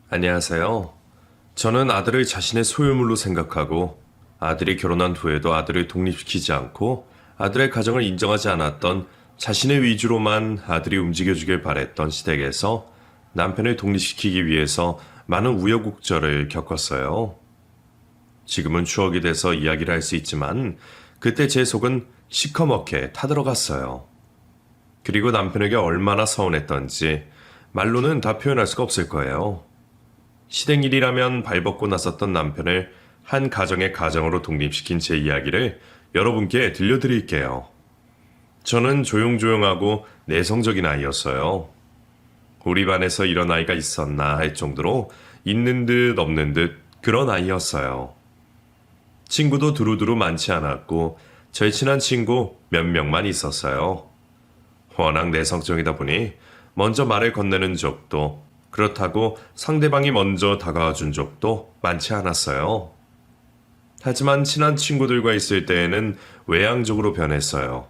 안녕하세요. 저는 아들을 자신의 소유물로 생각하고 아들이 결혼한 후에도 아들을 독립시키지 않고 아들의 가정을 인정하지 않았던 자신의 위주로만 아들이 움직여주길 바랬던 시댁에서 남편을 독립시키기 위해서 많은 우여곡절을 겪었어요. 지금은 추억이 돼서 이야기를 할 수 있지만 그때 제 속은 시커멓게 타들어갔어요. 그리고 남편에게 얼마나 서운했던지 말로는 다 표현할 수가 없을 거예요. 시댁일이라면 발벗고 나섰던 남편을 한 가정의 가정으로 독립시킨 제 이야기를 여러분께 들려드릴게요. 저는 조용조용하고 내성적인 아이였어요. 우리 반에서 이런 아이가 있었나 할 정도로 있는 듯 없는 듯 그런 아이였어요. 친구도 두루두루 많지 않았고 저희 친한 친구 몇 명만 있었어요. 워낙 내성적이다 보니 먼저 말을 건네는 적도 그렇다고 상대방이 먼저 다가와 준 적도 많지 않았어요. 하지만 친한 친구들과 있을 때에는 외향적으로 변했어요.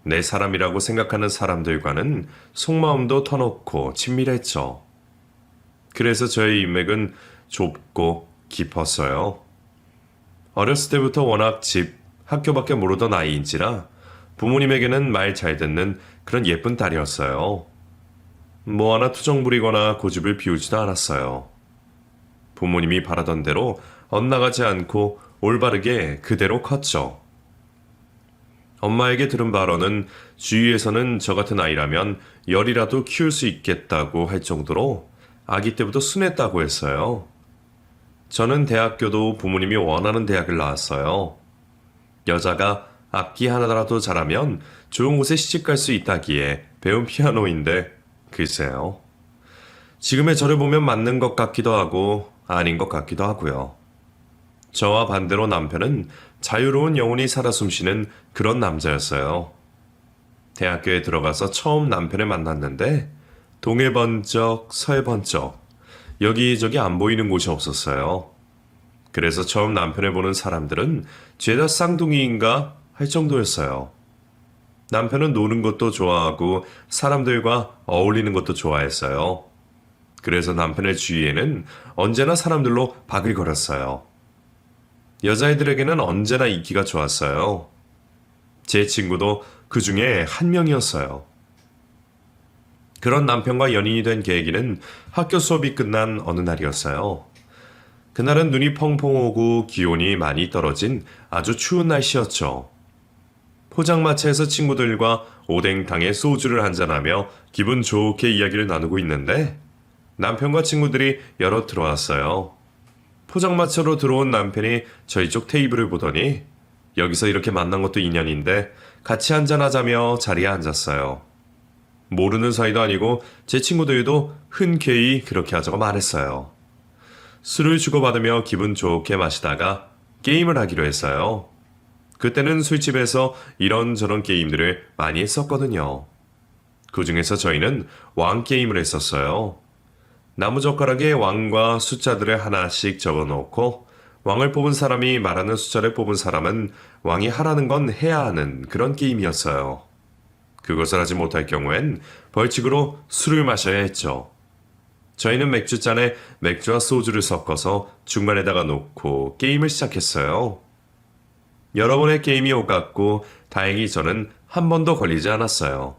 내 사람이라고 생각하는 사람들과는 속마음도 터놓고 친밀했죠. 그래서 저의 인맥은 좁고 깊었어요. 어렸을 때부터 워낙 집, 학교밖에 모르던 아이인지라 부모님에게는 말 잘 듣는 그런 예쁜 딸이었어요. 뭐 하나 투정 부리거나 고집을 피우지도 않았어요. 부모님이 바라던 대로 엇나가지 않고 올바르게 그대로 컸죠. 엄마에게 들은 발언은 주위에서는 저 같은 아이라면 열이라도 키울 수 있겠다고 할 정도로 아기 때부터 순했다고 했어요. 저는 대학교도 부모님이 원하는 대학을 나왔어요. 여자가 악기 하나라도 잘하면 좋은 곳에 시집갈 수 있다기에 배운 피아노인데 글쎄요. 지금의 저를 보면 맞는 것 같기도 하고 아닌 것 같기도 하고요. 저와 반대로 남편은 자유로운 영혼이 살아 숨쉬는 그런 남자였어요. 대학교에 들어가서 처음 남편을 만났는데 동해 번쩍 서해 번쩍 여기저기 안 보이는 곳이 없었어요. 그래서 처음 남편을 보는 사람들은 죄다 쌍둥이인가 할 정도였어요. 남편은 노는 것도 좋아하고 사람들과 어울리는 것도 좋아했어요. 그래서 남편의 주위에는 언제나 사람들로 바글거렸어요. 여자애들에게는 언제나 인기가 좋았어요. 제 친구도 그 중에 한 명이었어요. 그런 남편과 연인이 된 계기는 학교 수업이 끝난 어느 날이었어요. 그날은 눈이 펑펑 오고 기온이 많이 떨어진 아주 추운 날씨였죠. 포장마차에서 친구들과 오뎅탕에 소주를 한잔하며 기분 좋게 이야기를 나누고 있는데 남편과 친구들이 여럿 들어왔어요. 포장마차로 들어온 남편이 저희 쪽 테이블을 보더니 여기서 이렇게 만난 것도 인연인데 같이 한잔하자며 자리에 앉았어요. 모르는 사이도 아니고 제 친구들도 흔쾌히 그렇게 하자고 말했어요. 술을 주고받으며 기분 좋게 마시다가 게임을 하기로 했어요. 그때는 술집에서 이런저런 게임들을 많이 했었거든요. 그 중에서 저희는 왕 게임을 했었어요. 나무젓가락에 왕과 숫자들을 하나씩 적어놓고 왕을 뽑은 사람이 말하는 숫자를 뽑은 사람은 왕이 하라는 건 해야 하는 그런 게임이었어요. 그것을 하지 못할 경우엔 벌칙으로 술을 마셔야 했죠. 저희는 맥주잔에 맥주와 소주를 섞어서 중간에다가 놓고 게임을 시작했어요. 여러 번의 게임이 오갔고 다행히 저는 한 번도 걸리지 않았어요.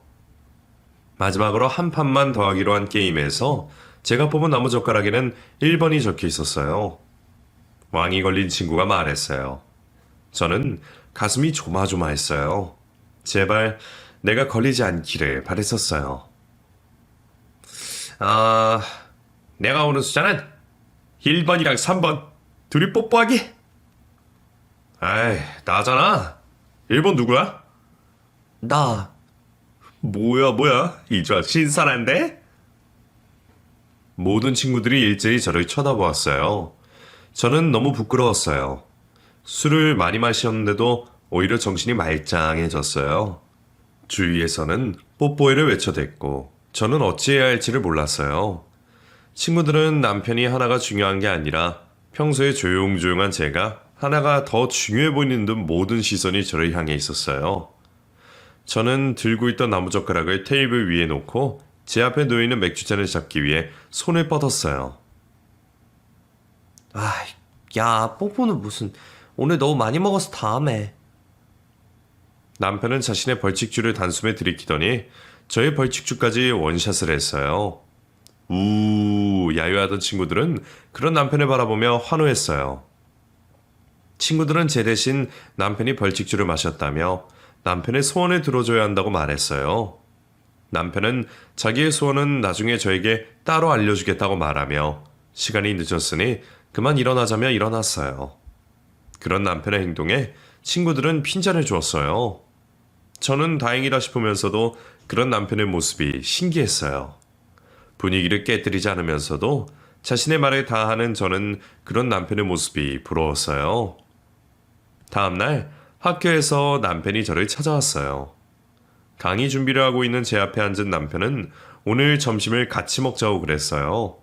마지막으로 한 판만 더 하기로 한 게임에서 제가 뽑은 나무젓가락에는 1번이 적혀 있었어요. 왕이 걸린 친구가 말했어요. 저는 가슴이 조마조마했어요. 제발 내가 걸리지 않기를 바랬었어요. 내가 오는 숫자는 1번이랑 3번 둘이 뽀뽀하기. 아이, 나잖아. 1번 누구야? 나. 뭐야. 이 조합 신선한데? 모든 친구들이 일제히 저를 쳐다보았어요. 저는 너무 부끄러웠어요. 술을 많이 마셨는데도 오히려 정신이 말짱해졌어요. 주위에서는 뽀뽀해를 외쳐댔고 저는 어찌해야 할지를 몰랐어요. 친구들은 남편이 하나가 중요한 게 아니라 평소에 조용조용한 제가 하나가 더 중요해 보이는 듯 모든 시선이 저를 향해 있었어요. 저는 들고 있던 나무젓가락을 테이블 위에 놓고 제 앞에 놓여있는 맥주잔을 잡기 위해 손을 뻗었어요. 아이, 야, 뽀뽀는 무슨. 오늘 너무 많이 먹어서 다음에. 남편은 자신의 벌칙주를 단숨에 들이키더니 저의 벌칙주까지 원샷을 했어요. 야유하던 친구들은 그런 남편을 바라보며 환호했어요. 친구들은 제 대신 남편이 벌칙주를 마셨다며 남편의 소원을 들어줘야 한다고 말했어요. 남편은 자기의 소원은 나중에 저에게 따로 알려주겠다고 말하며 시간이 늦었으니 그만 일어나자며 일어났어요. 그런 남편의 행동에 친구들은 핀잔을 주었어요. 저는 다행이다 싶으면서도 그런 남편의 모습이 신기했어요. 분위기를 깨뜨리지 않으면서도 자신의 말에 다하는 저는 그런 남편의 모습이 부러웠어요. 다음날 학교에서 남편이 저를 찾아왔어요. 강의 준비를 하고 있는 제 앞에 앉은 남편은 오늘 점심을 같이 먹자고 그랬어요.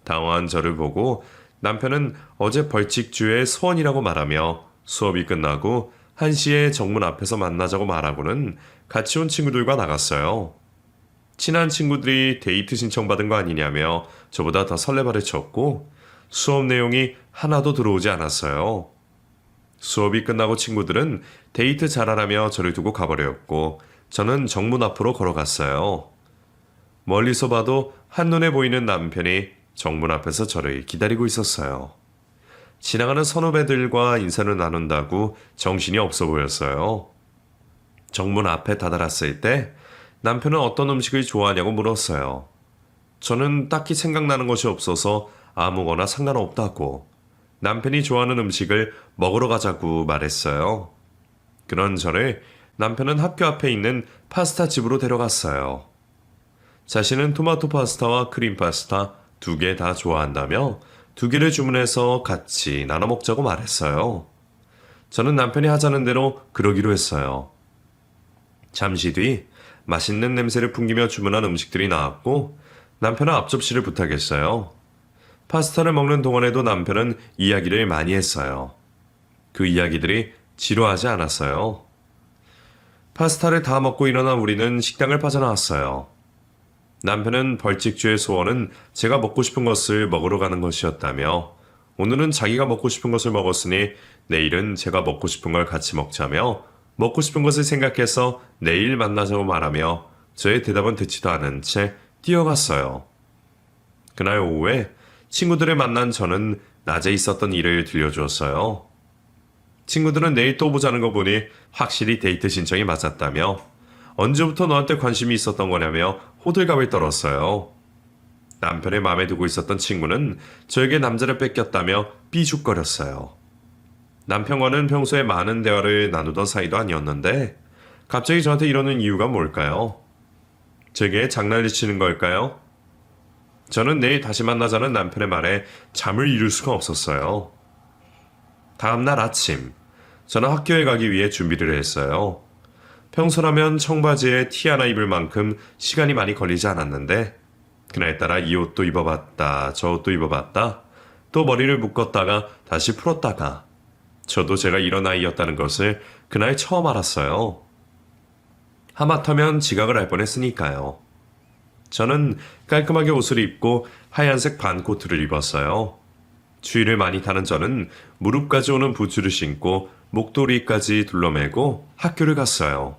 당황한 저를 보고 남편은 어제 벌칙주의 소원이라고 말하며 수업이 끝나고 1시에 정문 앞에서 만나자고 말하고는 같이 온 친구들과 나갔어요. 친한 친구들이 데이트 신청받은 거 아니냐며 저보다 더 설레발을 쳤고 수업 내용이 하나도 들어오지 않았어요. 수업이 끝나고 친구들은 데이트 잘하라며 저를 두고 가버렸고 저는 정문 앞으로 걸어갔어요. 멀리서 봐도 한눈에 보이는 남편이 정문 앞에서 저를 기다리고 있었어요. 지나가는 선후배들과 인사를 나눈다고 정신이 없어 보였어요. 정문 앞에 다다랐을 때 남편은 어떤 음식을 좋아하냐고 물었어요. 저는 딱히 생각나는 것이 없어서 아무거나 상관없다고 남편이 좋아하는 음식을 먹으러 가자고 말했어요. 그런 저를 남편은 학교 앞에 있는 파스타 집으로 데려갔어요. 자신은 토마토 파스타와 크림 파스타 2개 다 좋아한다며 2개를 주문해서 같이 나눠 먹자고 말했어요. 저는 남편이 하자는 대로 그러기로 했어요. 잠시 뒤 맛있는 냄새를 풍기며 주문한 음식들이 나왔고 남편은 앞접시를 부탁했어요. 파스타를 먹는 동안에도 남편은 이야기를 많이 했어요. 그 이야기들이 지루하지 않았어요. 파스타를 다 먹고 일어난 우리는 식당을 빠져나왔어요. 남편은 벌칙주의 소원은 제가 먹고 싶은 것을 먹으러 가는 것이었다며 오늘은 자기가 먹고 싶은 것을 먹었으니 내일은 제가 먹고 싶은 걸 같이 먹자며 먹고 싶은 것을 생각해서 내일 만나자고 말하며 저의 대답은 듣지도 않은 채 뛰어갔어요. 그날 오후에 친구들을 만난 저는 낮에 있었던 일을 들려주었어요. 친구들은 내일 또 보자는 거 보니 확실히 데이트 신청이 맞았다며 언제부터 너한테 관심이 있었던 거냐며 호들갑을 떨었어요. 남편의 마음에 두고 있었던 친구는 저에게 남자를 뺏겼다며 삐죽거렸어요. 남편과는 평소에 많은 대화를 나누던 사이도 아니었는데 갑자기 저한테 이러는 이유가 뭘까요? 제게 장난을 치는 걸까요? 저는 내일 다시 만나자는 남편의 말에 잠을 이룰 수가 없었어요. 다음날 아침, 저는 학교에 가기 위해 준비를 했어요. 평소라면 청바지에 티 하나 입을 만큼 시간이 많이 걸리지 않았는데 그날따라 이 옷도 입어봤다, 저 옷도 입어봤다, 또 머리를 묶었다가 다시 풀었다가 저도 제가 이런 아이였다는 것을 그날 처음 알았어요. 하마터면 지각을 할 뻔했으니까요. 저는 깔끔하게 옷을 입고 하얀색 반코트를 입었어요. 추위를 많이 타는 저는 무릎까지 오는 부츠를 신고 목도리까지 둘러매고 학교를 갔어요.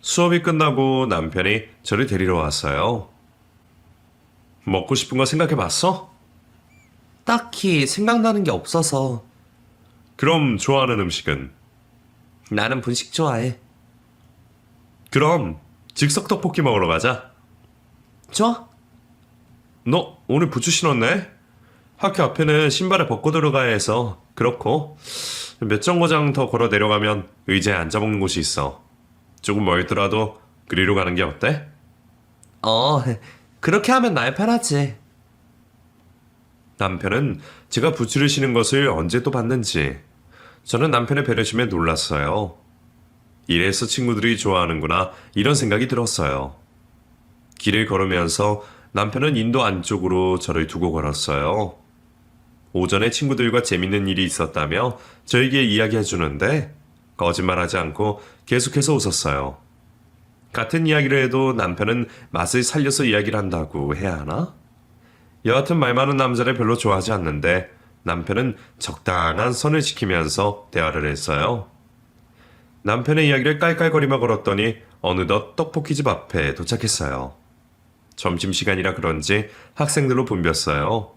수업이 끝나고 남편이 저를 데리러 왔어요. 먹고 싶은 거 생각해봤어? 딱히 생각나는 게 없어서. 그럼 좋아하는 음식은? 나는 분식 좋아해. 그럼 즉석 떡볶이 먹으러 가자. 좋아? 너 오늘 부츠 신었네? 학교 앞에는 신발을 벗고 들어가야 해서 그렇고 몇 정거장 더 걸어 내려가면 의자에 앉아 먹는 곳이 있어. 조금 멀더라도 그리로 가는 게 어때? 그렇게 하면 날 편하지. 남편은 제가 부츠를 신은 것을 언제 또 봤는지 저는 남편의 배려심에 놀랐어요. 이래서 친구들이 좋아하는구나 이런 생각이 들었어요. 길을 걸으면서 남편은 인도 안쪽으로 저를 두고 걸었어요. 오전에 친구들과 재밌는 일이 있었다며 저에게 이야기해 주는데 거짓말하지 않고 계속해서 웃었어요. 같은 이야기를 해도 남편은 맛을 살려서 이야기를 한다고 해야 하나? 여하튼 말 많은 남자를 별로 좋아하지 않는데 남편은 적당한 선을 지키면서 대화를 했어요. 남편의 이야기를 깔깔거리며 걸었더니 어느덧 떡볶이집 앞에 도착했어요. 점심시간이라 그런지 학생들로 붐볐어요.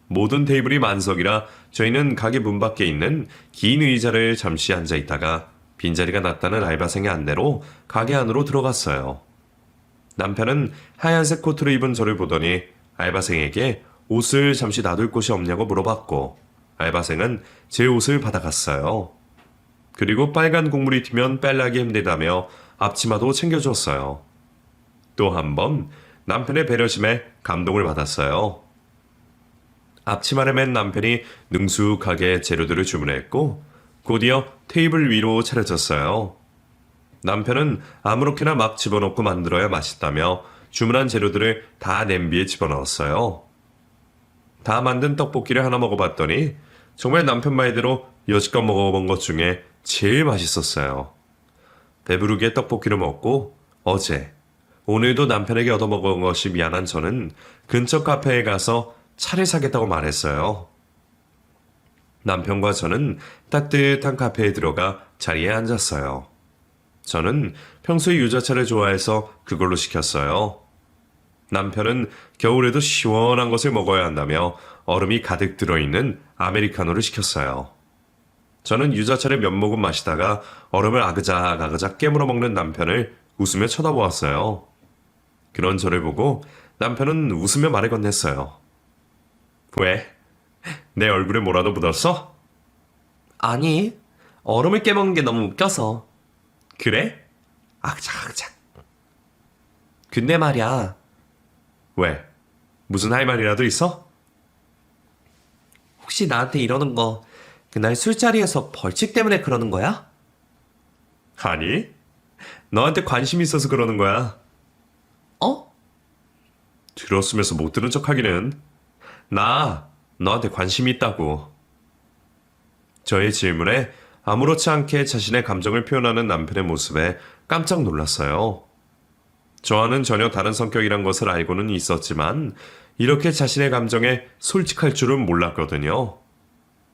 모든 테이블이 만석이라 저희는 가게 문 밖에 있는 긴 의자를 잠시 앉아 있다가 빈자리가 났다는 알바생의 안내로 가게 안으로 들어갔어요. 남편은 하얀색 코트를 입은 저를 보더니 알바생에게 옷을 잠시 놔둘 곳이 없냐고 물어봤고 알바생은 제 옷을 받아갔어요. 그리고 빨간 국물이 튀면 빨라기 힘들다며 앞치마도 챙겨줬어요. 또 한 번 남편의 배려심에 감동을 받았어요. 앞치마를 맨 남편이 능숙하게 재료들을 주문했고 곧이어 테이블 위로 차려졌어요. 남편은 아무렇게나 막 집어넣고 만들어야 맛있다며 주문한 재료들을 다 냄비에 집어넣었어요. 다 만든 떡볶이를 하나 먹어봤더니 정말 남편 말대로 여지껏 먹어본 것 중에 제일 맛있었어요. 배부르게 떡볶이를 먹고 어제, 오늘도 남편에게 얻어먹은 것이 미안한 저는 근처 카페에 가서 차를 사겠다고 말했어요. 남편과 저는 따뜻한 카페에 들어가 자리에 앉았어요. 저는 평소에 유자차를 좋아해서 그걸로 시켰어요. 남편은 겨울에도 시원한 것을 먹어야 한다며 얼음이 가득 들어있는 아메리카노를 시켰어요. 저는 유자차를 몇 모금 마시다가 얼음을 아그작 깨물어 먹는 남편을 웃으며 쳐다보았어요. 그런 저를 보고 남편은 웃으며 말을 건넸어요. 왜? 내 얼굴에 뭐라도 묻었어? 아니, 얼음을 깨먹는 게 너무 웃겨서. 그래? 악착악착. 근데 말이야, 왜? 무슨 할 말이라도 있어? 혹시 나한테 이러는 거 그날 술자리에서 벌칙 때문에 그러는 거야? 아니, 너한테 관심이 있어서 그러는 거야. 어? 들었으면서 못 들은 척 하기는. 나 너한테 관심이 있다고. 저의 질문에 아무렇지 않게 자신의 감정을 표현하는 남편의 모습에 깜짝 놀랐어요. 저와는 전혀 다른 성격이란 것을 알고는 있었지만 이렇게 자신의 감정에 솔직할 줄은 몰랐거든요.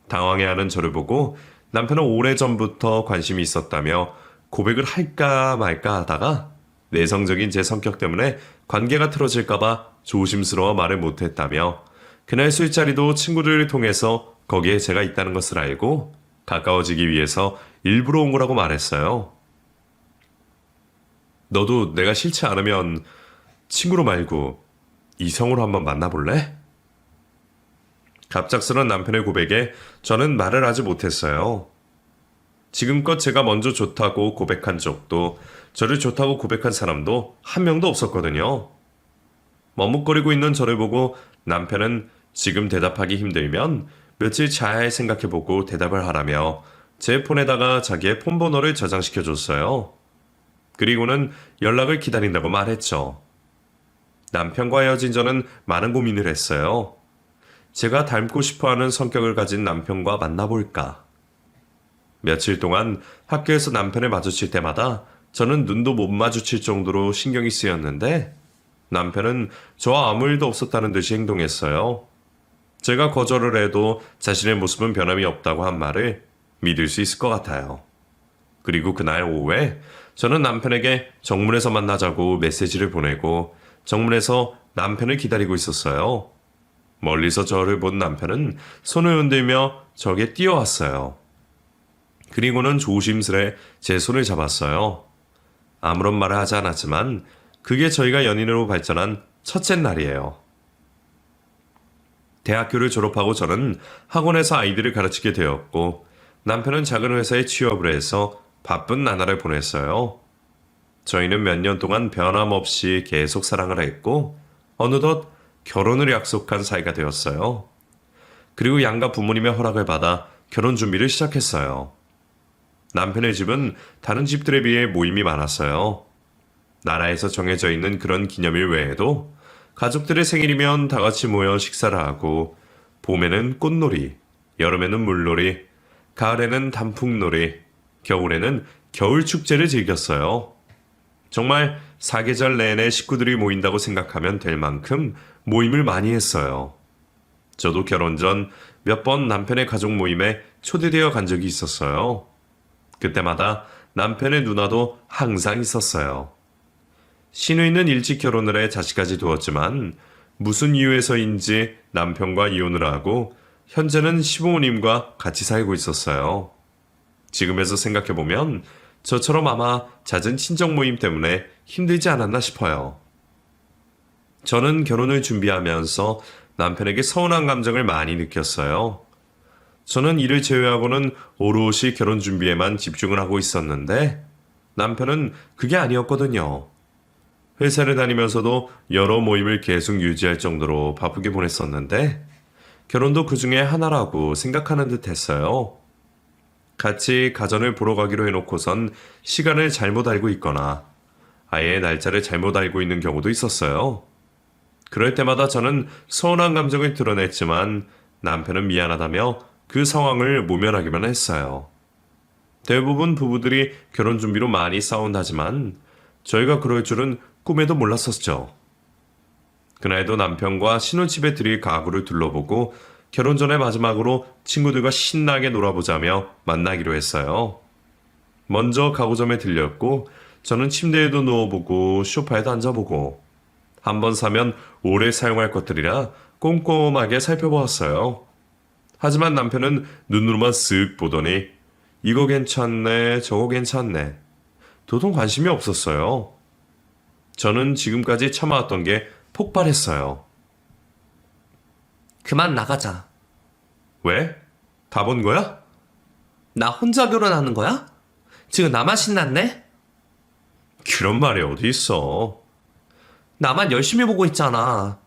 당황해하는 저를 보고 남편은 오래전부터 관심이 있었다며 고백을 할까 말까 하다가 내성적인 제 성격 때문에 관계가 틀어질까봐 조심스러워 말을 못했다며 그날 술자리도 친구들을 통해서 거기에 제가 있다는 것을 알고 가까워지기 위해서 일부러 온 거라고 말했어요. 너도 내가 싫지 않으면 친구로 말고 이성으로 한번 만나볼래? 갑작스런 남편의 고백에 저는 말을 하지 못했어요. 지금껏 제가 먼저 좋다고 고백한 적도 저를 좋다고 고백한 사람도 한 명도 없었거든요. 머뭇거리고 있는 저를 보고 남편은 지금 대답하기 힘들면 며칠 잘 생각해보고 대답을 하라며 제 폰에다가 자기의 폰번호를 저장시켜줬어요. 그리고는 연락을 기다린다고 말했죠. 남편과 헤어진 저는 많은 고민을 했어요. 제가 닮고 싶어하는 성격을 가진 남편과 만나볼까? 며칠 동안 학교에서 남편을 마주칠 때마다 저는 눈도 못 마주칠 정도로 신경이 쓰였는데 남편은 저와 아무 일도 없었다는 듯이 행동했어요. 제가 거절을 해도 자신의 모습은 변함이 없다고 한 말을 믿을 수 있을 것 같아요. 그리고 그날 오후에 저는 남편에게 정문에서 만나자고 메시지를 보내고 정문에서 남편을 기다리고 있었어요. 멀리서 저를 본 남편은 손을 흔들며 저에게 뛰어왔어요. 그리고는 조심스레 제 손을 잡았어요. 아무런 말을 하지 않았지만 그게 저희가 연인으로 발전한 첫째 날이에요. 대학교를 졸업하고 저는 학원에서 아이들을 가르치게 되었고 남편은 작은 회사에 취업을 해서 바쁜 나날을 보냈어요. 저희는 몇 년 동안 변함없이 계속 사랑을 했고 어느덧 결혼을 약속한 사이가 되었어요. 그리고 양가 부모님의 허락을 받아 결혼 준비를 시작했어요. 남편의 집은 다른 집들에 비해 모임이 많았어요. 나라에서 정해져 있는 그런 기념일 외에도 가족들의 생일이면 다 같이 모여 식사를 하고 봄에는 꽃놀이, 여름에는 물놀이, 가을에는 단풍놀이, 겨울에는 겨울축제를 즐겼어요. 정말 사계절 내내 식구들이 모인다고 생각하면 될 만큼 모임을 많이 했어요. 저도 결혼 전 몇 번 남편의 가족 모임에 초대되어 간 적이 있었어요. 그때마다 남편의 누나도 항상 있었어요. 시누이는 일찍 결혼을 해 자식까지 두었지만 무슨 이유에서인지 남편과 이혼을 하고 현재는 시부모님과 같이 살고 있었어요. 지금에서 생각해보면 저처럼 아마 잦은 친정 모임 때문에 힘들지 않았나 싶어요. 저는 결혼을 준비하면서 남편에게 서운한 감정을 많이 느꼈어요. 저는 일을 제외하고는 오롯이 결혼 준비에만 집중을 하고 있었는데 남편은 그게 아니었거든요. 회사를 다니면서도 여러 모임을 계속 유지할 정도로 바쁘게 보냈었는데 결혼도 그 중에 하나라고 생각하는 듯 했어요. 같이 가전을 보러 가기로 해놓고선 시간을 잘못 알고 있거나 아예 날짜를 잘못 알고 있는 경우도 있었어요. 그럴 때마다 저는 서운한 감정을 드러냈지만 남편은 미안하다며 그 상황을 모면하기만 했어요. 대부분 부부들이 결혼 준비로 많이 싸운다지만 저희가 그럴 줄은 꿈에도 몰랐었죠. 그날도 남편과 신혼집에 들일 가구를 둘러보고 결혼 전에 마지막으로 친구들과 신나게 놀아보자며 만나기로 했어요. 먼저 가구점에 들렸고 저는 침대에도 누워보고 소파에도 앉아보고 한번 사면 오래 사용할 것들이라 꼼꼼하게 살펴보았어요. 하지만 남편은 눈으로만 쓱 보더니 이거 괜찮네, 저거 괜찮네. 도통 관심이 없었어요. 저는 지금까지 참아왔던 게 폭발했어요. 그만 나가자. 왜? 다 본 거야? 나 혼자 결혼하는 거야? 지금 나만 신났네? 그런 말이 어디 있어. 나만 열심히 보고 있잖아.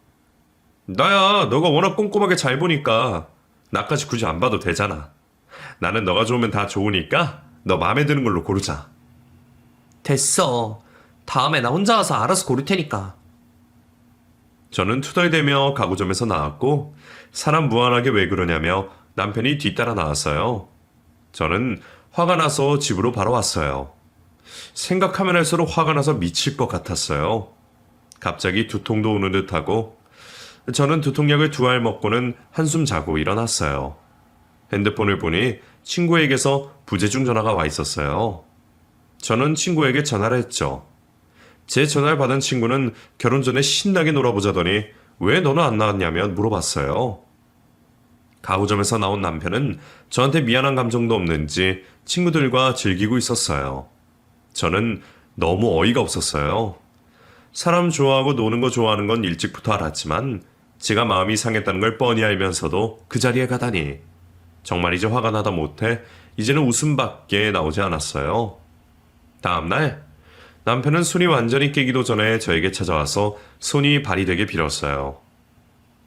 나야, 너가 워낙 꼼꼼하게 잘 보니까 나까지 굳이 안 봐도 되잖아. 나는 너가 좋으면 다 좋으니까 너 마음에 드는 걸로 고르자. 됐어. 다음에 나 혼자 가서 알아서 고를 테니까. 저는 투덜대며 가구점에서 나왔고 사람 무한하게 왜 그러냐며 남편이 뒤따라 나왔어요. 저는 화가 나서 집으로 바로 왔어요. 생각하면 할수록 화가 나서 미칠 것 같았어요. 갑자기 두통도 오는 듯하고 저는 두통약을 2알 먹고는 한숨 자고 일어났어요. 핸드폰을 보니 친구에게서 부재중 전화가 와 있었어요. 저는 친구에게 전화를 했죠. 제 전화를 받은 친구는 결혼 전에 신나게 놀아보자더니 왜 너는 안 나왔냐며 물어봤어요. 가구점에서 나온 남편은 저한테 미안한 감정도 없는지 친구들과 즐기고 있었어요. 저는 너무 어이가 없었어요. 사람 좋아하고 노는 거 좋아하는 건 일찍부터 알았지만 제가 마음이 상했다는 걸 뻔히 알면서도 그 자리에 가다니 정말 이제 화가 나다 못해 이제는 웃음밖에 나오지 않았어요. 다음날 남편은 손이 완전히 깨기도 전에 저에게 찾아와서 손이 발이 되게 빌었어요.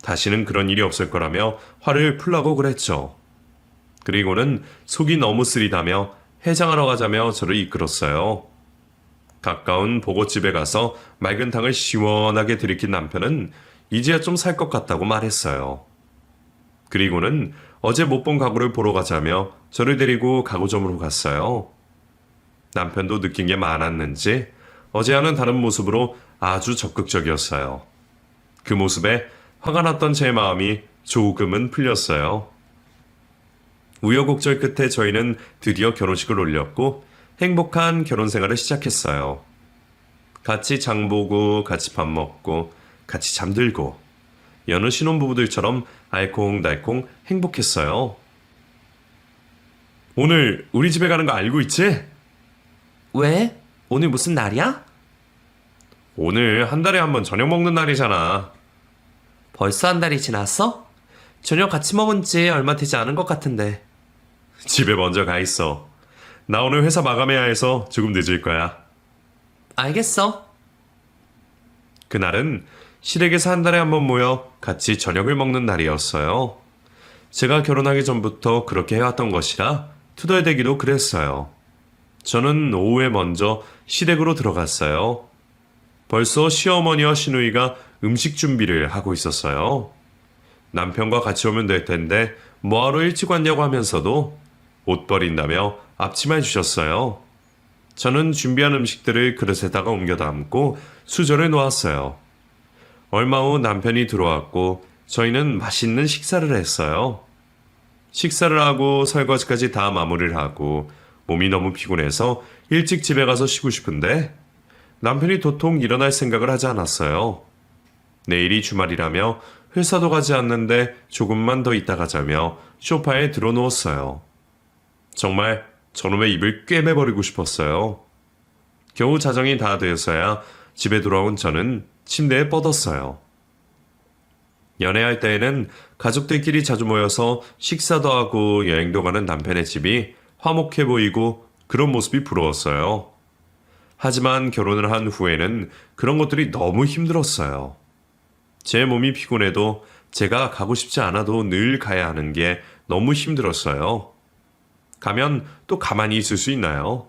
다시는 그런 일이 없을 거라며 화를 풀라고 그랬죠. 그리고는 속이 너무 쓰리다며 해장하러 가자며 저를 이끌었어요. 가까운 보고집에 가서 맑은 탕을 시원하게 들이킨 남편은 이제야 좀 살 것 같다고 말했어요. 그리고는 어제 못 본 가구를 보러 가자며 저를 데리고 가구점으로 갔어요. 남편도 느낀 게 많았는지 어제와는 다른 모습으로 아주 적극적이었어요. 그 모습에 화가 났던 제 마음이 조금은 풀렸어요. 우여곡절 끝에 저희는 드디어 결혼식을 올렸고 행복한 결혼 생활을 시작했어요. 같이 장 보고 같이 밥 먹고 같이 잠들고 여느 신혼부부들처럼 알콩달콩 행복했어요. 오늘 우리 집에 가는 거 알고 있지? 왜? 오늘 무슨 날이야? 오늘 한 달에 한 번 저녁 먹는 날이잖아. 벌써 한 달이 지났어? 저녁 같이 먹은 지 얼마 되지 않은 것 같은데. 집에 먼저 가 있어. 나 오늘 회사 마감해야 해서 조금 늦을 거야. 알겠어. 그날은 시댁에서 한 달에 한 번 모여 같이 저녁을 먹는 날이었어요. 제가 결혼하기 전부터 그렇게 해왔던 것이라 투덜대기도 그랬어요. 저는 오후에 먼저 시댁으로 들어갔어요. 벌써 시어머니와 시누이가 음식 준비를 하고 있었어요. 남편과 같이 오면 될 텐데 뭐하러 일찍 왔냐고 하면서도 옷 버린다며 앞치마 해주셨어요. 저는 준비한 음식들을 그릇에다가 옮겨 담고 수저를 놓았어요. 얼마 후 남편이 들어왔고 저희는 맛있는 식사를 했어요. 식사를 하고 설거지까지 다 마무리를 하고 몸이 너무 피곤해서 일찍 집에 가서 쉬고 싶은데 남편이 도통 일어날 생각을 하지 않았어요. 내일이 주말이라며 회사도 가지 않는데 조금만 더 있다 가자며 소파에 들어 누웠어요. 정말 저놈의 입을 꿰매버리고 싶었어요. 겨우 자정이 다 되어서야 집에 돌아온 저는 침대에 뻗었어요. 연애할 때에는 가족들끼리 자주 모여서 식사도 하고 여행도 가는 남편의 집이 화목해 보이고 그런 모습이 부러웠어요. 하지만 결혼을 한 후에는 그런 것들이 너무 힘들었어요. 제 몸이 피곤해도 제가 가고 싶지 않아도 늘 가야 하는 게 너무 힘들었어요. 가면 또 가만히 있을 수 있나요?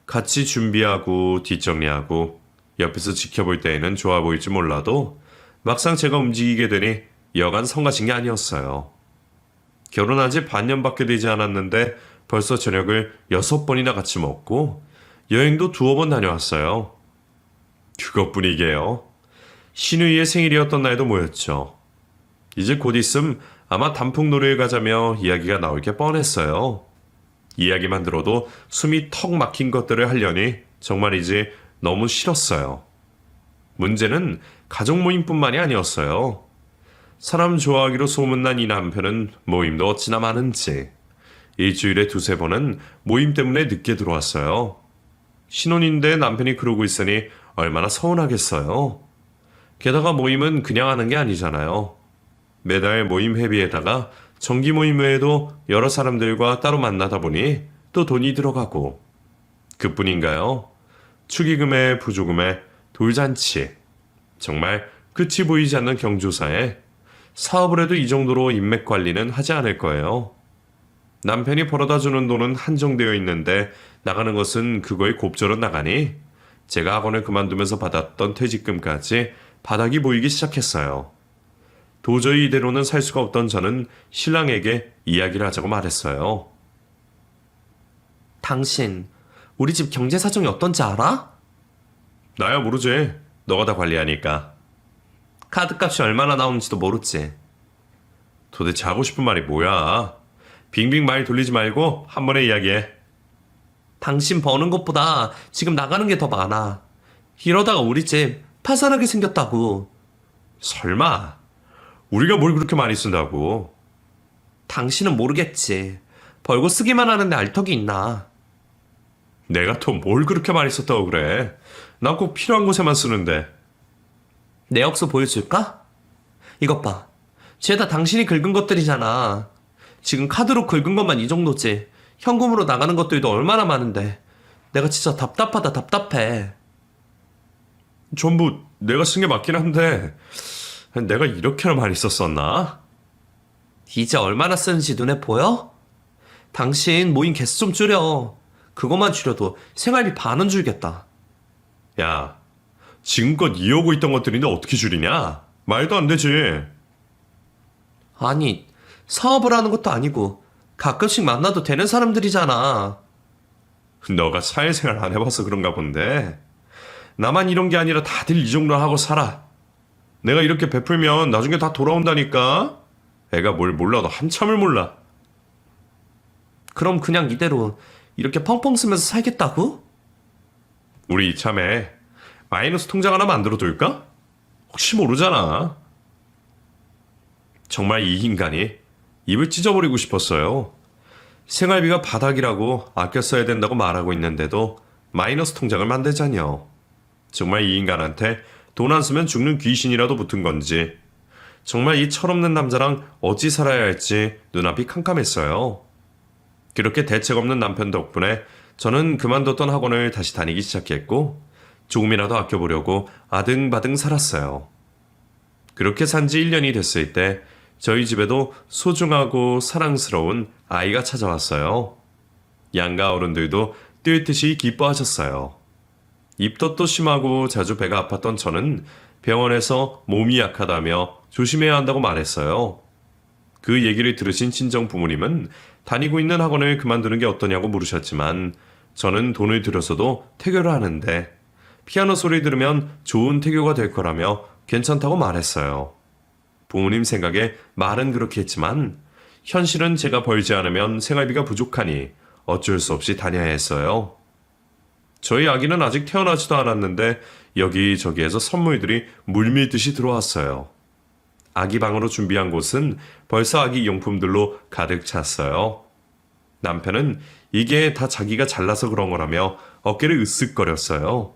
같이 준비하고 뒷정리하고 옆에서 지켜볼 때에는 좋아 보일지 몰라도 막상 제가 움직이게 되니 여간 성가신 게 아니었어요. 결혼한 지 반년밖에 되지 않았는데 벌써 저녁을 6번이나 같이 먹고 여행도 2번 다녀왔어요. 그것뿐이게요. 신우이의 생일이었던 날도 모였죠. 이제 곧 있음 아마 단풍놀이를 가자며 이야기가 나올 게 뻔했어요. 이야기만 들어도 숨이 턱 막힌 것들을 하려니 정말이지 너무 싫었어요. 문제는 가족 모임뿐만이 아니었어요. 사람 좋아하기로 소문난 이 남편은 모임도 어찌나 많은지 일주일에 2-3번은 모임 때문에 늦게 들어왔어요. 신혼인데 남편이 그러고 있으니 얼마나 서운하겠어요. 게다가 모임은 그냥 하는 게 아니잖아요. 매달 모임 회비에다가 정기 모임 외에도 여러 사람들과 따로 만나다 보니 또 돈이 들어가고 그뿐인가요? 축의금에 부조금에 돌잔치 정말 끝이 보이지 않는 경조사에 사업을 해도 이 정도로 인맥 관리는 하지 않을 거예요. 남편이 벌어다 주는 돈은 한정되어 있는데 나가는 것은 그거에 곱절은 나가니 제가 학원을 그만두면서 받았던 퇴직금까지 바닥이 보이기 시작했어요. 도저히 이대로는 살 수가 없던 저는 신랑에게 이야기를 하자고 말했어요. 당신, 우리 집 경제 사정이 어떤지 알아? 나야 모르지. 너가 다 관리하니까. 카드값이 얼마나 나오는지도 모르지. 도대체 하고 싶은 말이 뭐야? 빙빙 말 돌리지 말고 한 번에 이야기해. 당신 버는 것보다 지금 나가는 게 더 많아. 이러다가 우리 집 파산하게 생겼다고. 설마 우리가 뭘 그렇게 많이 쓴다고? 당신은 모르겠지. 벌고 쓰기만 하는데 알턱이 있나. 내가 또 뭘 그렇게 많이 썼다고 그래? 난 꼭 필요한 곳에만 쓰는데. 내역서 보여줄까? 이것 봐. 죄다 당신이 긁은 것들이잖아. 지금 카드로 긁은 것만 이 정도지. 현금으로 나가는 것들도 얼마나 많은데. 내가 진짜 답답하다 답답해. 전부 내가 쓴 게 맞긴 한데 내가 이렇게나 많이 썼었나? 이제 얼마나 쓰는지 눈에 보여? 당신 모임 개수 좀 줄여. 그것만 줄여도 생활비 반은 줄겠다. 야, 지금껏 이어오고 있던 것들인데 어떻게 줄이냐? 말도 안 되지. 아니, 사업을 하는 것도 아니고 가끔씩 만나도 되는 사람들이잖아. 너가 사회생활 안 해봐서 그런가 본데. 나만 이런 게 아니라 다들 이 정도 하고 살아. 내가 이렇게 베풀면 나중에 다 돌아온다니까? 애가 뭘 몰라도 한참을 몰라. 그럼 그냥 이대로 이렇게 펑펑 쓰면서 살겠다고? 우리 이참에 마이너스 통장 하나 만들어둘까? 혹시 모르잖아. 정말 이 인간이 입을 찢어버리고 싶었어요. 생활비가 바닥이라고 아껴 써야 된다고 말하고 있는데도 마이너스 통장을 만들자뇨. 정말 이 인간한테 돈 안 쓰면 죽는 귀신이라도 붙은 건지 정말 이 철없는 남자랑 어찌 살아야 할지 눈앞이 캄캄했어요. 그렇게 대책 없는 남편 덕분에 저는 그만뒀던 학원을 다시 다니기 시작했고 조금이라도 아껴보려고 아등바등 살았어요. 그렇게 산 지 1년이 됐을 때 저희 집에도 소중하고 사랑스러운 아이가 찾아왔어요. 양가 어른들도 뛸 듯이 기뻐하셨어요. 입덧도 심하고 자주 배가 아팠던 저는 병원에서 몸이 약하다며 조심해야 한다고 말했어요. 그 얘기를 들으신 친정 부모님은 다니고 있는 학원을 그만두는 게 어떠냐고 물으셨지만 저는 돈을 들여서도 태교를 하는데 피아노 소리 들으면 좋은 태교가 될 거라며 괜찮다고 말했어요. 부모님 생각에 말은 그렇게 했지만 현실은 제가 벌지 않으면 생활비가 부족하니 어쩔 수 없이 다녀야 했어요. 저희 아기는 아직 태어나지도 않았는데 여기저기에서 선물들이 물밀듯이 들어왔어요. 아기 방으로 준비한 곳은 벌써 아기 용품들로 가득 찼어요. 남편은 이게 다 자기가 잘나서 그런 거라며 어깨를 으쓱거렸어요.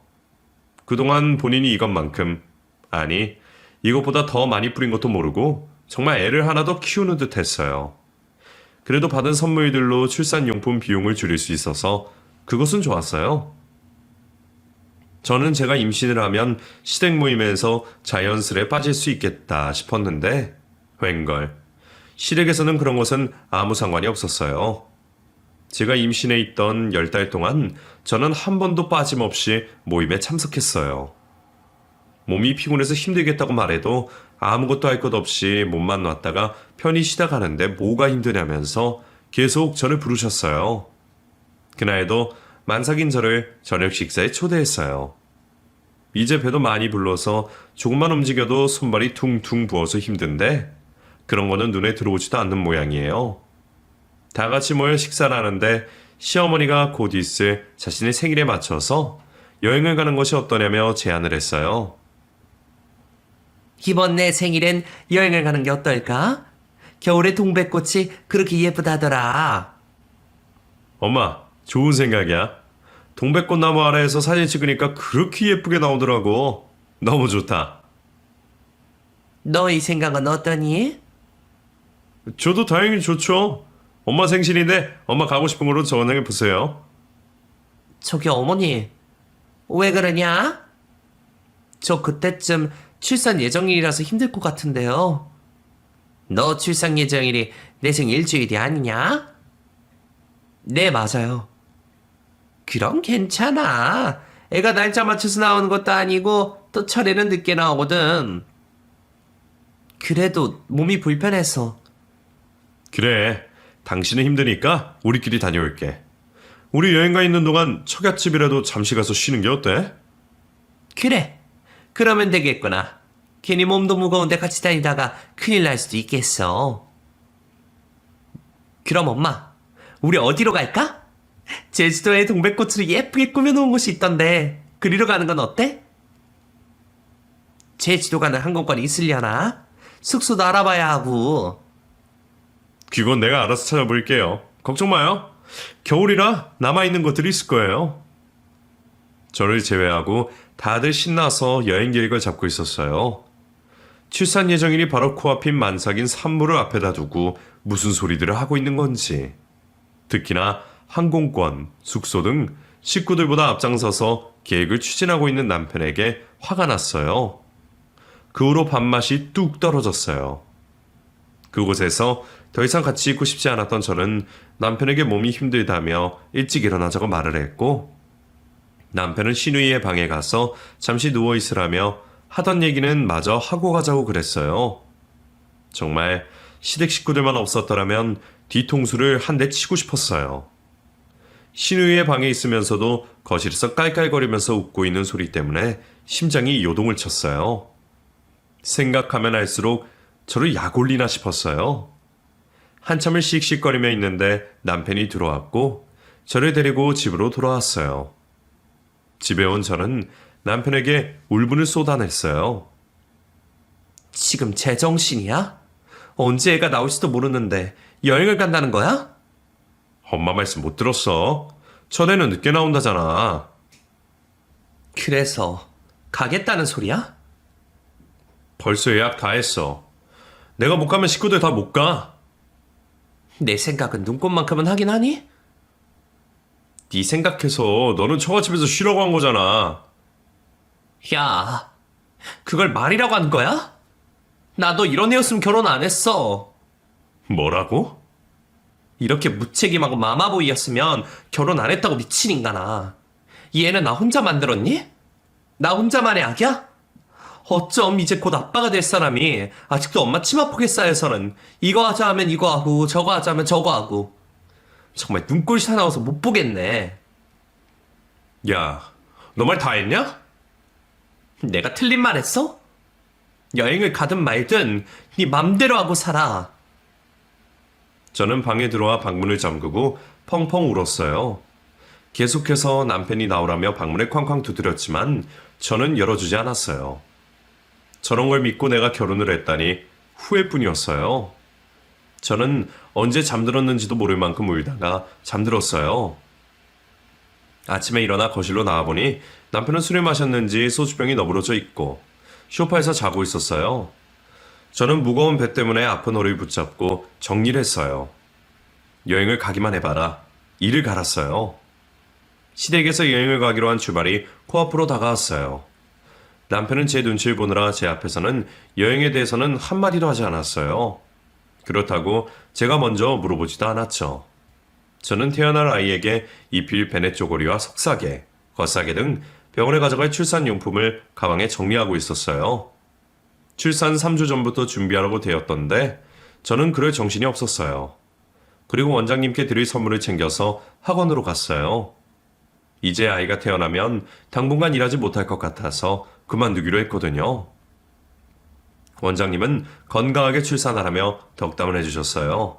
그동안 본인이 이것만큼, 아니, 이것보다 더 많이 뿌린 것도 모르고 정말 애를 하나 더 키우는 듯 했어요. 그래도 받은 선물들로 출산용품 비용을 줄일 수 있어서 그것은 좋았어요. 저는 제가 임신을 하면 시댁 모임에서 자연스레 빠질 수 있겠다 싶었는데 웬걸. 시댁에서는 그런 것은 아무 상관이 없었어요. 제가 임신해 있던 10달 동안 저는 한 번도 빠짐없이 모임에 참석했어요. 몸이 피곤해서 힘들겠다고 말해도 아무것도 할 것 없이 몸만 놨다가 편히 쉬다 가는데 뭐가 힘드냐면서 계속 저를 부르셨어요. 그날도 만삭인 저를 저녁 식사에 초대했어요. 이제 배도 많이 불러서 조금만 움직여도 손발이 퉁퉁 부어서 힘든데 그런 거는 눈에 들어오지도 않는 모양이에요. 다 같이 모여 식사를 하는데 시어머니가 곧 있을 자신의 생일에 맞춰서 여행을 가는 것이 어떠냐며 제안을 했어요. 이번 내 생일엔 여행을 가는 게 어떨까? 겨울에 동백꽃이 그렇게 예쁘다더라. 엄마, 좋은 생각이야. 동백꽃 나무 아래에서 사진 찍으니까 그렇게 예쁘게 나오더라고. 너무 좋다. 너의 생각은 어떠니? 저도 다행히 좋죠. 엄마 생신인데 엄마 가고 싶은 곳으로 전화해 보세요. 저기 어머니, 왜 그러냐? 저 그때쯤 출산 예정일이라서 힘들 것 같은데요. 너 출산 예정일이 내 생일 일주일이 아니냐? 네, 맞아요. 그럼 괜찮아. 애가 날짜 맞춰서 나오는 것도 아니고 또 철에는 늦게 나오거든. 그래도 몸이 불편해서. 그래, 당신은 힘드니까 우리끼리 다녀올게. 우리 여행 가 있는 동안 처갓집이라도 잠시 가서 쉬는 게 어때? 그래. 그러면 되겠구나. 괜히 몸도 무거운데 같이 다니다가 큰일 날 수도 있겠어. 그럼 엄마, 우리 어디로 갈까? 제주도에 동백꽃으로 예쁘게 꾸며놓은 곳이 있던데 그리로 가는 건 어때? 제주도 가는 항공권이 있으려나? 숙소도 알아봐야 하고. 그건 내가 알아서 찾아볼게요. 걱정 마요. 겨울이라 남아있는 것들이 있을 거예요. 저를 제외하고 다들 신나서 여행 계획을 잡고 있었어요. 출산 예정일이 바로 코앞인 만삭인 산모를 앞에다 두고 무슨 소리들을 하고 있는 건지. 특히나 항공권, 숙소 등 식구들보다 앞장서서 계획을 추진하고 있는 남편에게 화가 났어요. 그 후로 밥맛이 뚝 떨어졌어요. 그곳에서 더 이상 같이 있고 싶지 않았던 저는 남편에게 몸이 힘들다며 일찍 일어나자고 말을 했고, 남편은 시누이의 방에 가서 잠시 누워있으라며 하던 얘기는 마저 하고 가자고 그랬어요. 정말 시댁 식구들만 없었더라면 뒤통수를 한 대 치고 싶었어요. 시누이의 방에 있으면서도 거실에서 깔깔거리면서 웃고 있는 소리 때문에 심장이 요동을 쳤어요. 생각하면 할수록 저를 약 올리나 싶었어요. 한참을 씩씩거리며 있는데 남편이 들어왔고 저를 데리고 집으로 돌아왔어요. 집에 온 저는 남편에게 울분을 쏟아냈어요. 지금 제정신이야? 언제 애가 나올지도 모르는데 여행을 간다는 거야? 엄마 말씀 못 들었어. 첫애는 늦게 나온다잖아. 그래서 가겠다는 소리야? 벌써 예약 다 했어. 내가 못 가면 식구들 다 못 가. 내 생각은 눈꽃만큼은 하긴 하니? 네 생각해서 너는 처갓집에서 쉬라고 한 거잖아. 야, 그걸 말이라고 하는 거야? 나도 이런 애였으면 결혼 안 했어. 뭐라고? 이렇게 무책임하고 마마보이였으면 결혼 안 했다고 미친 인간아. 이 애는 나 혼자 만들었니? 나 혼자만의 악이야? 어쩜 이제 곧 아빠가 될 사람이 아직도 엄마 치마폭에 쌓여서는 이거 하자 하면 이거 하고 저거 하자 하면 저거 하고. 정말 눈꼴 사나워서 못 보겠네. 야, 너 말 다 했냐? 내가 틀린 말 했어? 여행을 가든 말든 네 맘대로 하고 살아. 저는 방에 들어와 방문을 잠그고 펑펑 울었어요. 계속해서 남편이 나오라며 방문에 쾅쾅 두드렸지만 저는 열어주지 않았어요. 저런 걸 믿고 내가 결혼을 했다니 후회뿐이었어요. 저는 언제 잠들었는지도 모를 만큼 울다가 잠들었어요. 아침에 일어나 거실로 나와보니 남편은 술을 마셨는지 소주병이 너부러져 있고 소파에서 자고 있었어요. 저는 무거운 배 때문에 아픈 허리를 붙잡고 정리를 했어요. 여행을 가기만 해봐라. 이를 갈았어요. 시댁에서 여행을 가기로 한 주말이 코앞으로 다가왔어요. 남편은 제 눈치를 보느라 제 앞에서는 여행에 대해서는 한마디도 하지 않았어요. 그렇다고 제가 먼저 물어보지도 않았죠. 저는 태어날 아이에게 입힐 베네 쪼고리와 속사계, 겉사계 등 병원에 가져갈 출산용품을 가방에 정리하고 있었어요. 출산 3주 전부터 준비하라고 되었던데 저는 그럴 정신이 없었어요. 그리고 원장님께 드릴 선물을 챙겨서 학원으로 갔어요. 이제 아이가 태어나면 당분간 일하지 못할 것 같아서 그만두기로 했거든요. 원장님은 건강하게 출산하라며 덕담을 해주셨어요.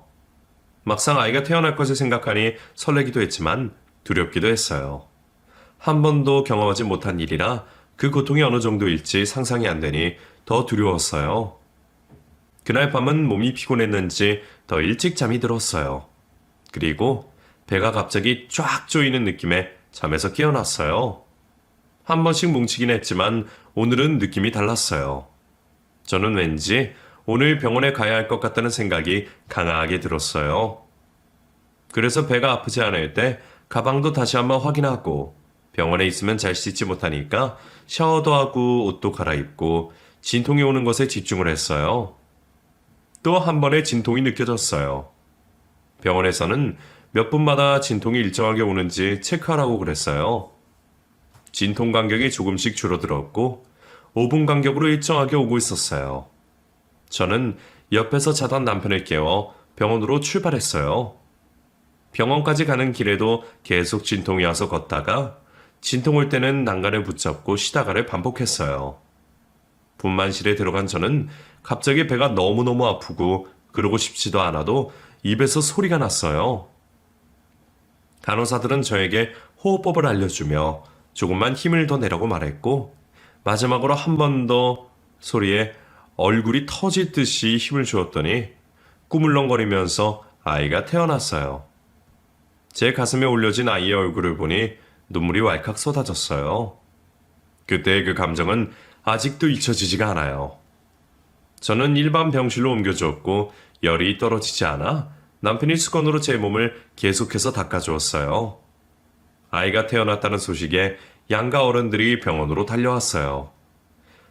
막상 아이가 태어날 것을 생각하니 설레기도 했지만 두렵기도 했어요. 한 번도 경험하지 못한 일이라 그 고통이 어느 정도일지 상상이 안 되니 더 두려웠어요. 그날 밤은 몸이 피곤했는지 더 일찍 잠이 들었어요. 그리고 배가 갑자기 쫙 조이는 느낌에 잠에서 깨어났어요. 한 번씩 뭉치긴 했지만 오늘은 느낌이 달랐어요. 저는 왠지 오늘 병원에 가야 할 것 같다는 생각이 강하게 들었어요. 그래서 배가 아프지 않을 때 가방도 다시 한번 확인하고 병원에 있으면 잘 씻지 못하니까 샤워도 하고 옷도 갈아입고 진통이 오는 것에 집중을 했어요. 또 한 번의 진통이 느껴졌어요. 병원에서는 몇 분마다 진통이 일정하게 오는지 체크하라고 그랬어요. 진통 간격이 조금씩 줄어들었고 5분 간격으로 일정하게 오고 있었어요. 저는 옆에서 자던 남편을 깨워 병원으로 출발했어요. 병원까지 가는 길에도 계속 진통이 와서 걷다가 진통 올 때는 난간을 붙잡고 쉬다가를 반복했어요. 분만실에 들어간 저는 갑자기 배가 너무너무 아프고 그러고 싶지도 않아도 입에서 소리가 났어요. 간호사들은 저에게 호흡법을 알려주며 조금만 힘을 더 내라고 말했고 마지막으로 한 번 더 소리에 얼굴이 터질 듯이 힘을 주었더니 꾸물렁거리면서 아이가 태어났어요. 제 가슴에 올려진 아이의 얼굴을 보니 눈물이 왈칵 쏟아졌어요. 그때의 그 감정은 아직도 잊혀지지가 않아요. 저는 일반 병실로 옮겨주었고 열이 떨어지지 않아 남편이 수건으로 제 몸을 계속해서 닦아주었어요. 아이가 태어났다는 소식에 양가 어른들이 병원으로 달려왔어요.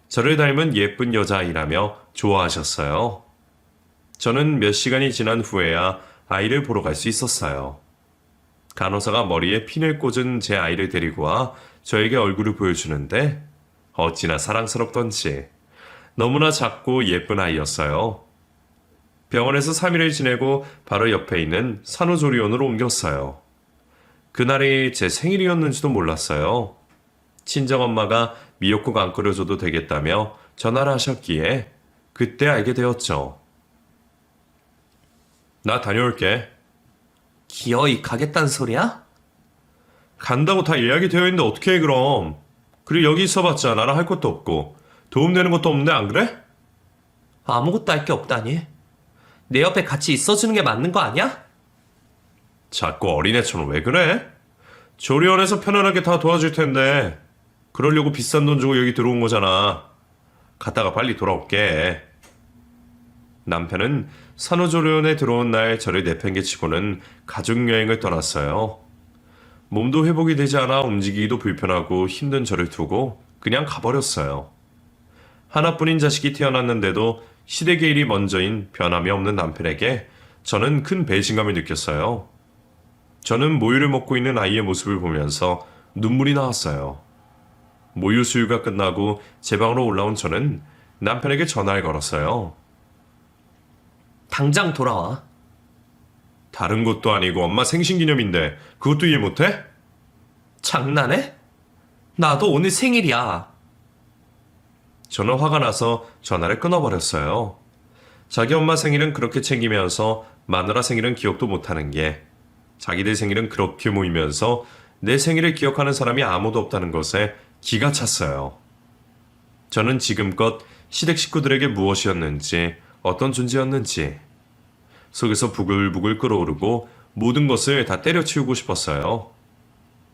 저를 닮은 예쁜 여자아이라며 좋아하셨어요. 저는 몇 시간이 지난 후에야 아이를 보러 갈 수 있었어요. 간호사가 머리에 핀을 꽂은 제 아이를 데리고 와 저에게 얼굴을 보여주는데 어찌나 사랑스럽던지 너무나 작고 예쁜 아이였어요. 병원에서 3일을 지내고 바로 옆에 있는 산후조리원으로 옮겼어요. 그날이 제 생일이었는지도 몰랐어요. 친정엄마가 미역국 안 끓여줘도 되겠다며 전화를 하셨기에 그때 알게 되었죠. 나 다녀올게. 기어이 가겠다는 소리야? 간다고 다 예약이 되어 있는데 어떻게 해 그럼. 그리고 여기 있어봤자 나랑 할 것도 없고 도움되는 것도 없는데 안 그래? 아무것도 할 게 없다니. 내 옆에 같이 있어주는 게 맞는 거 아니야? 자꾸 어린애처럼 왜 그래? 조리원에서 편안하게 다 도와줄 텐데 그러려고 비싼 돈 주고 여기 들어온 거잖아. 갔다가 빨리 돌아올게. 남편은 산후조리원에 들어온 날 저를 내팽개치고는 가족여행을 떠났어요. 몸도 회복이 되지 않아 움직이기도 불편하고 힘든 저를 두고 그냥 가버렸어요. 하나뿐인 자식이 태어났는데도 시댁의 일이 먼저인 변함이 없는 남편에게 저는 큰 배신감을 느꼈어요. 저는 모유를 먹고 있는 아이의 모습을 보면서 눈물이 나왔어요. 모유 수유가 끝나고 제 방으로 올라온 저는 남편에게 전화를 걸었어요. 당장 돌아와. 다른 것도 아니고 엄마 생신기념인데 그것도 이해 못해? 장난해? 나도 오늘 생일이야. 저는 화가 나서 전화를 끊어버렸어요. 자기 엄마 생일은 그렇게 챙기면서 마누라 생일은 기억도 못하는 게 자기들 생일은 그렇게 모이면서 내 생일을 기억하는 사람이 아무도 없다는 것에 기가 찼어요. 저는 지금껏 시댁 식구들에게 무엇이었는지 어떤 존재였는지 속에서 부글부글 끓어오르고 모든 것을 다 때려치우고 싶었어요.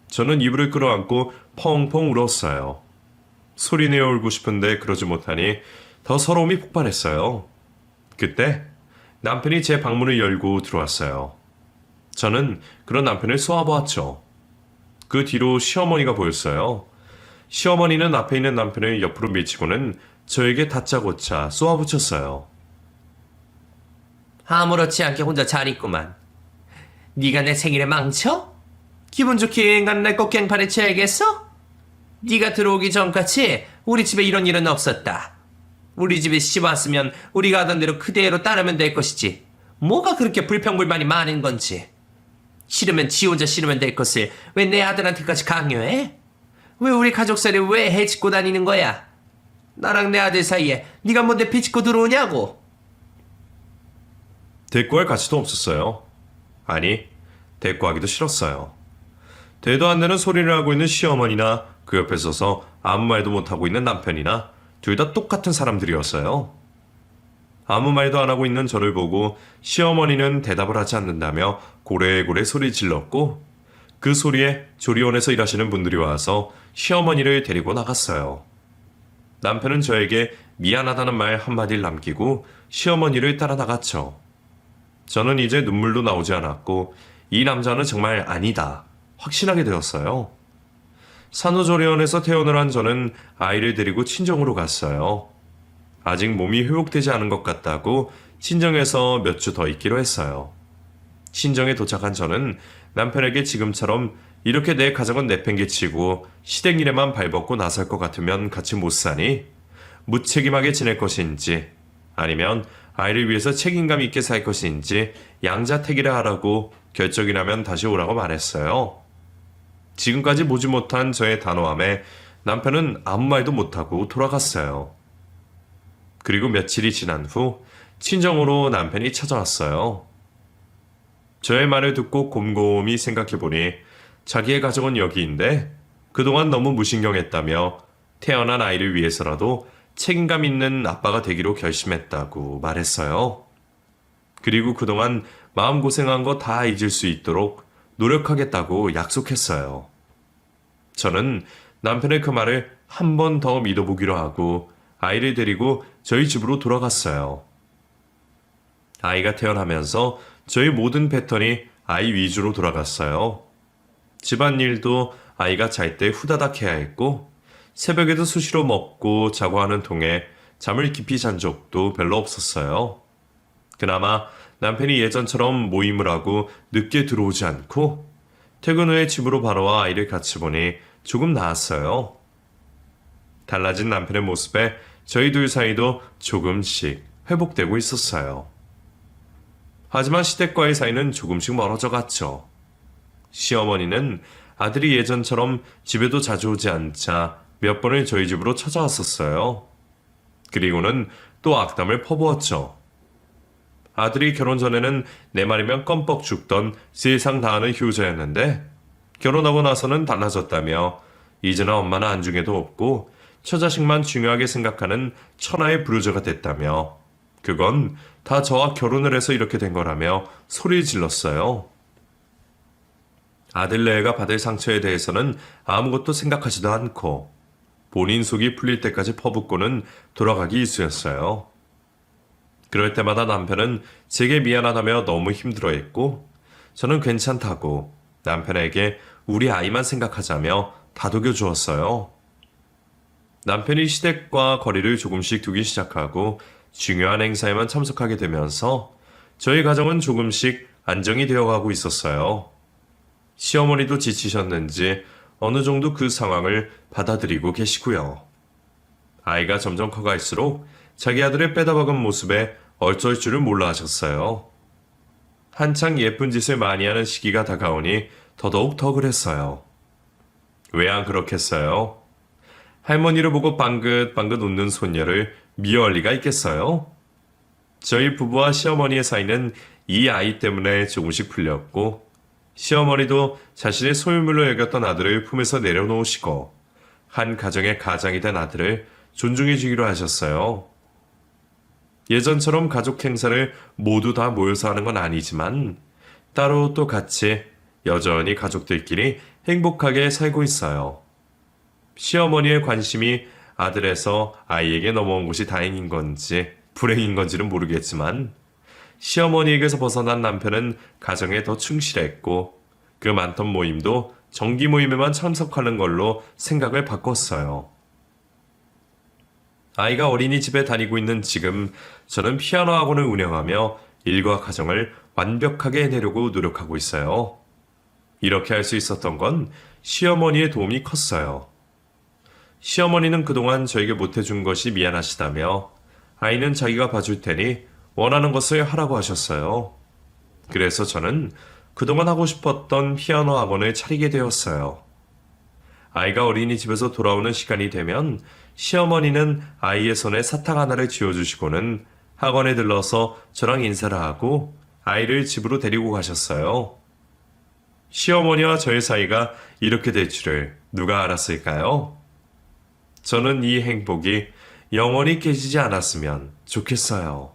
저는 이불을 끌어안고 펑펑 울었어요. 소리내어 울고 싶은데 그러지 못하니 더 서러움이 폭발했어요. 그때 남편이 제 방문을 열고 들어왔어요. 저는 그런 남편을 쏘아보았죠. 그 뒤로 시어머니가 보였어요. 시어머니는 앞에 있는 남편을 옆으로 밀치고는 저에게 다짜고짜 쏘아붙였어요. 아무렇지 않게 혼자 잘 있구만. 네가 내 생일에 망쳐? 기분 좋게 인간 내 꽃갱판에 쳐야겠어? 네가 들어오기 전까지 우리 집에 이런 일은 없었다. 우리 집에 시집 왔으면 우리가 하던 대로 그대로 따르면 될 것이지. 뭐가 그렇게 불평불만이 많은 건지. 싫으면 지 혼자 싫으면 될 것을 왜 내 아들한테까지 강요해? 왜 우리 가족사를 왜 해집고 다니는 거야? 나랑 내 아들 사이에 네가 뭔데 비집고 들어오냐고. 대꾸할 가치도 없었어요. 아니, 대꾸하기도 싫었어요. 대도 안 되는 소리를 하고 있는 시어머니나 그 옆에 서서 아무 말도 못하고 있는 남편이나 둘 다 똑같은 사람들이었어요. 아무 말도 안 하고 있는 저를 보고 시어머니는 대답을 하지 않는다며 고래고래 소리 질렀고 그 소리에 조리원에서 일하시는 분들이 와서 시어머니를 데리고 나갔어요. 남편은 저에게 미안하다는 말 한마디를 남기고 시어머니를 따라 나갔죠. 저는 이제 눈물도 나오지 않았고 이 남자는 정말 아니다 확신하게 되었어요. 산후조리원에서 퇴원을 한 저는 아이를 데리고 친정으로 갔어요. 아직 몸이 회복되지 않은 것 같다고 친정에서 몇 주 더 있기로 했어요. 친정에 도착한 저는 남편에게 지금처럼 이렇게 내 가정은 내팽개치고 시댁 일에만 발벗고 나설 것 같으면 같이 못 사니 무책임하게 지낼 것인지 아니면 아이를 위해서 책임감 있게 살 것인지 양자택일을 하라고 결정이 나면 다시 오라고 말했어요. 지금까지 보지 못한 저의 단호함에 남편은 아무 말도 못하고 돌아갔어요. 그리고 며칠이 지난 후 친정으로 남편이 찾아왔어요. 저의 말을 듣고 곰곰이 생각해보니 자기의 가족은 여기인데 그동안 너무 무신경했다며 태어난 아이를 위해서라도 책임감 있는 아빠가 되기로 결심했다고 말했어요. 그리고 그동안 마음고생한 거 다 잊을 수 있도록 노력하겠다고 약속했어요. 저는 남편의 그 말을 한 번 더 믿어보기로 하고 아이를 데리고 저희 집으로 돌아갔어요. 아이가 태어나면서 저희 모든 패턴이 아이 위주로 돌아갔어요. 집안일도 아이가 잘 때 후다닥 해야 했고 새벽에도 수시로 먹고 자고 하는 통에 잠을 깊이 잔 적도 별로 없었어요. 그나마 남편이 예전처럼 모임을 하고 늦게 들어오지 않고 퇴근 후에 집으로 바로 와 아이를 같이 보니 조금 나았어요. 달라진 남편의 모습에 저희 둘 사이도 조금씩 회복되고 있었어요. 하지만 시댁과의 사이는 조금씩 멀어져 갔죠. 시어머니는 아들이 예전처럼 집에도 자주 오지 않자 몇 번을 저희 집으로 찾아왔었어요. 그리고는 또 악담을 퍼부었죠. 아들이 결혼 전에는 내 말이면 껌뻑 죽던 세상 다하는 효자였는데 결혼하고 나서는 달라졌다며 이제는 엄마나 안중에도 없고 처자식만 중요하게 생각하는 천하의 부르저가 됐다며 그건 다 저와 결혼을 해서 이렇게 된 거라며 소리를 질렀어요. 아들내가 받을 상처에 대해서는 아무것도 생각하지도 않고 본인 속이 풀릴 때까지 퍼붓고는 돌아가기 일쑤였어요. 그럴 때마다 남편은 제게 미안하다며 너무 힘들어했고 저는 괜찮다고 남편에게 우리 아이만 생각하자며 다독여 주었어요. 남편이 시댁과 거리를 조금씩 두기 시작하고 중요한 행사에만 참석하게 되면서 저희 가정은 조금씩 안정이 되어가고 있었어요. 시어머니도 지치셨는지 어느 정도 그 상황을 받아들이고 계시고요. 아이가 점점 커갈수록 자기 아들을 빼다박은 모습에 어쩔 줄을 몰라 하셨어요. 한창 예쁜 짓을 많이 하는 시기가 다가오니 더더욱 더 그랬어요. 왜 안 그렇겠어요? 할머니를 보고 방긋방긋 웃는 손녀를 미워할 리가 있겠어요? 저희 부부와 시어머니의 사이는 이 아이 때문에 조금씩 풀렸고, 시어머니도 자신의 소유물로 여겼던 아들을 품에서 내려놓으시고, 한 가정의 가장이 된 아들을 존중해 주기로 하셨어요. 예전처럼 가족 행사를 모두 다 모여서 하는 건 아니지만, 따로 또 같이 여전히 가족들끼리 행복하게 살고 있어요. 시어머니의 관심이 아들에서 아이에게 넘어온 것이 다행인 건지 불행인 건지는 모르겠지만, 시어머니에게서 벗어난 남편은 가정에 더 충실했고, 그 많던 모임도 정기 모임에만 참석하는 걸로 생각을 바꿨어요. 아이가 어린이집에 다니고 있는 지금 저는 피아노 학원을 운영하며 일과 가정을 완벽하게 해내려고 노력하고 있어요. 이렇게 할 수 있었던 건 시어머니의 도움이 컸어요. 시어머니는 그동안 저에게 못해준 것이 미안하시다며 아이는 자기가 봐줄 테니 원하는 것을 하라고 하셨어요. 그래서 저는 그동안 하고 싶었던 피아노 학원을 차리게 되었어요. 아이가 어린이집에서 돌아오는 시간이 되면 시어머니는 아이의 손에 사탕 하나를 쥐어주시고는 학원에 들러서 저랑 인사를 하고 아이를 집으로 데리고 가셨어요. 시어머니와 저의 사이가 이렇게 될 줄을 누가 알았을까요? 저는 이 행복이 영원히 깨지지 않았으면 좋겠어요.